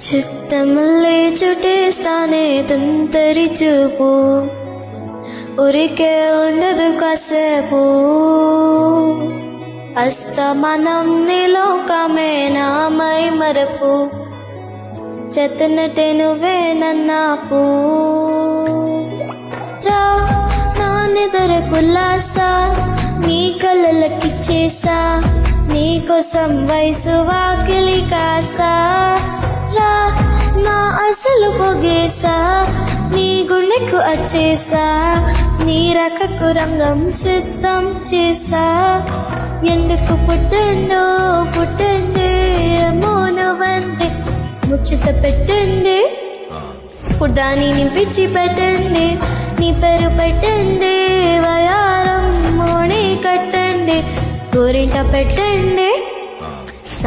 చుట్టమల్లే చుట్టేస్తానే తుంతరి చూపు, ఉరికే ఉండదు కాసేపు. అస్తమనం నీలోకమే నామై మరపు, చెత్తనటే నువ్వే నన్నాపు. రా నా నిదర కుల్లాసా, నీ కళ్ళకిచ్చేసా, నీకోసం వయసు వాకిలి కాసా. రా నా అసలు పొగేసా, నీ గుండెకు వచ్చేసా, నీ రకకు రంగం సిద్ధం చేసా. ఎందుకు పుట్టండు పుట్టండి ఏమో నువ్వంటే, ముచ్చట పెట్టండి పుడ్డాని నింపించి పెట్టండి, నీ పేరు పెట్టండి వయారం మోణి కట్టండి, గోరింట పెట్టండి.